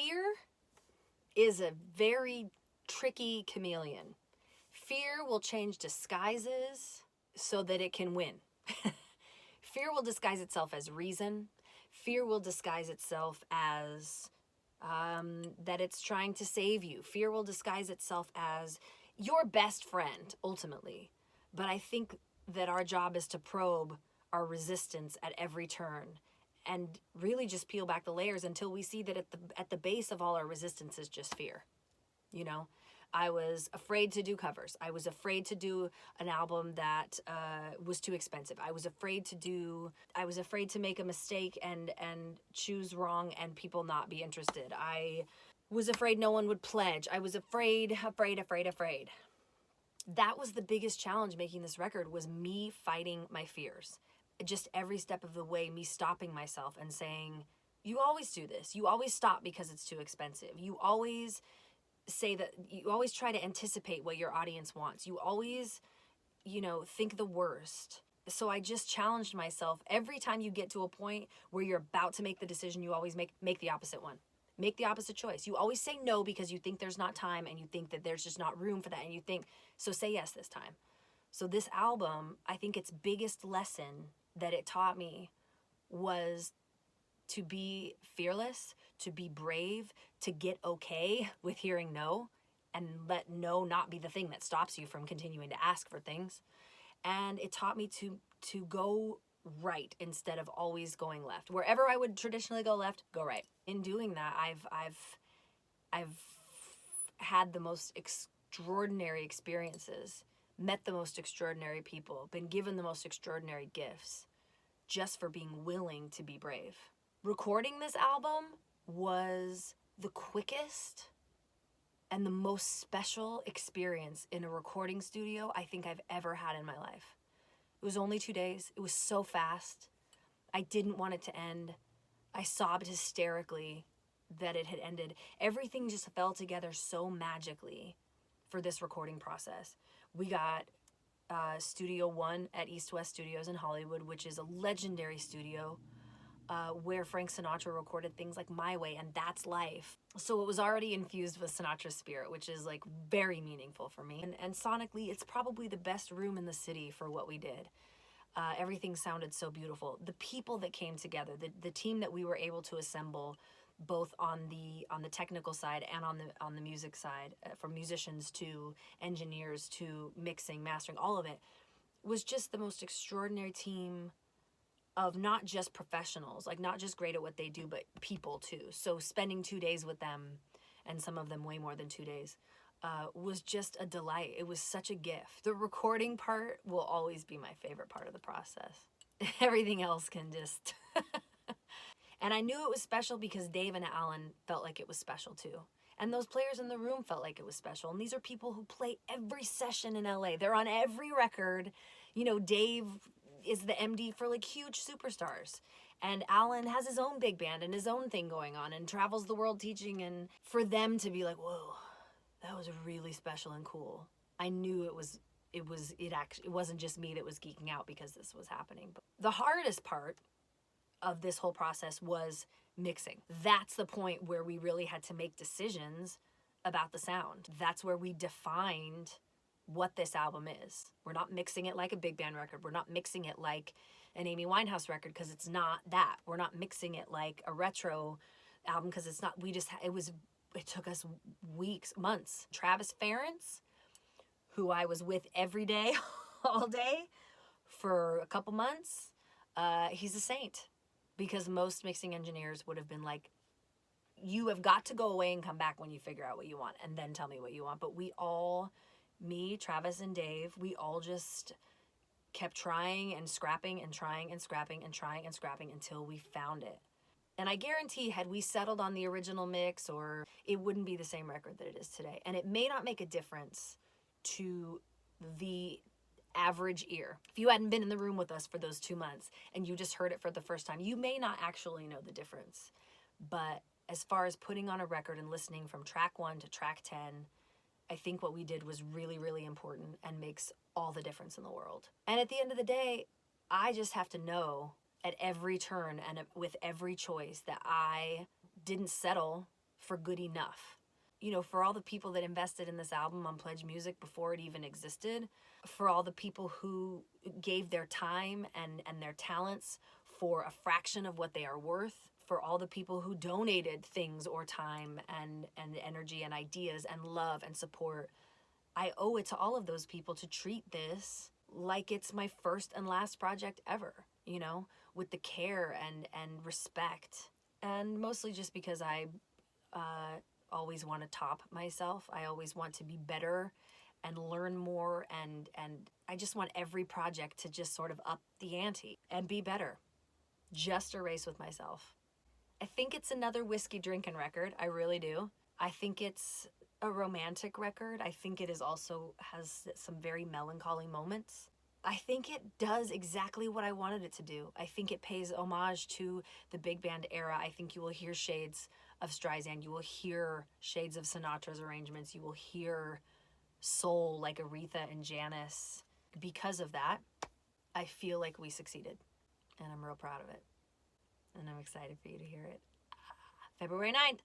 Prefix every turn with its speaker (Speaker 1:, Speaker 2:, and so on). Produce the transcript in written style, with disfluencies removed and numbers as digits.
Speaker 1: Fear is a very tricky chameleon. Fear will change disguises so that it can win. Fear will disguise itself as reason. Fear will disguise itself as that it's trying to save you. Fear will disguise itself as your best friend, ultimately. But I think that our job is to probe our resistance at every turn and really just peel back the layers until we see that at the base of all our resistance is just fear. You know, I was afraid to do covers. I was afraid to do an album that was too expensive. I was afraid to make a mistake and choose wrong and people not be interested. I was afraid no one would pledge. I was afraid. That was the biggest challenge making this record, was me fighting my fears. Just every step of the way, me stopping myself and saying, you always do this. You always stop because it's too expensive. You always say that, you always try to anticipate what your audience wants. You always, think the worst. So I just challenged myself. Every time you get to a point where you're about to make the decision, you always make the opposite one. Make the opposite choice. You always say no because you think there's not time and you think that there's just not room for that. And you think, so say yes this time. So this album, I think its biggest lesson that it taught me was to be fearless, to be brave, to get okay with hearing no, and let no not be the thing that stops you from continuing to ask for things. And it taught me to go right instead of always going left. Wherever I would traditionally go left, go right. In doing that, I've had the most extraordinary experiences, met the most extraordinary people, been given the most extraordinary gifts just for being willing to be brave. Recording this album was the quickest and the most special experience in a recording studio I think I've ever had in my life. It was only 2 days. It was so fast. I didn't want it to end. I sobbed hysterically that it had ended. Everything just fell together so magically for this recording process. We got Studio One at East West Studios in Hollywood, which is a legendary studio where Frank Sinatra recorded things like My Way and That's Life. So it was already infused with Sinatra's spirit, which is like very meaningful for me. And sonically, it's probably the best room in the city for what we did. Everything sounded so beautiful. The people that came together, the team that we were able to assemble, both on the technical side and on the music side, from musicians to engineers to mixing, mastering, all of it, was just the most extraordinary team of not just professionals, like not just great at what they do, but people too. So spending 2 days with them, and some of them way more than 2 days, was just a delight. It was such a gift. The recording part will always be my favorite part of the process. Everything else can just... And I knew it was special because Dave and Alan felt like it was special too. And those players in the room felt like it was special. And these are people who play every session in LA. They're on every record. Dave is the MD for like huge superstars. And Alan has his own big band and his own thing going on and travels the world teaching. And for them to be like, whoa, that was really special and cool. I knew it wasn't just me that was geeking out because this was happening. But the hardest part of this whole process was mixing. That's the point where we really had to make decisions about the sound. That's where we defined what this album is. We're not mixing it like a big band record. We're not mixing it like an Amy Winehouse record because it's not that. We're not mixing it like a retro album because it's not. It took us weeks, months. Travis Ferentz, who I was with every day, all day, for a couple months, he's a saint. Because most mixing engineers would have been like, you have got to go away and come back when you figure out what you want and then tell me what you want. But me, Travis, and Dave, we all just kept trying and scrapping and trying and scrapping and trying and scrapping until we found it. And I guarantee had we settled on the original mix, or it wouldn't be the same record that it is today. And it may not make a difference to the average ear. If you hadn't been in the room with us for those 2 months and you just heard it for the first time, you may not actually know the difference. But as far as putting on a record and listening from track 1 to track 10, I think what we did was really, really important and makes all the difference in the world. And at the end of the day, I just have to know at every turn and with every choice that I didn't settle for good enough. You know, for all the people that invested in this album on Pledge Music before it even existed, for all the people who gave their time and their talents for a fraction of what they are worth, for all the people who donated things or time and energy and ideas and love and support, I owe it to all of those people to treat this like it's my first and last project ever, you know, with the care and respect. And mostly just because I always want to top myself. I always want to be better and learn more, and I just want every project to just sort of up the ante and be better. Just a race with myself. I think it's another whiskey drinking record. I really do. I think it's a romantic record. I think it is also has some very melancholy moments. I think it does exactly what I wanted it to do. I think it pays homage to the big band era. I think you will hear shades of Streisand. You will hear shades of Sinatra's arrangements. You will hear soul like Aretha and Janis. Because of that, I feel like we succeeded. And I'm real proud of it. And I'm excited for you to hear it. February 9th.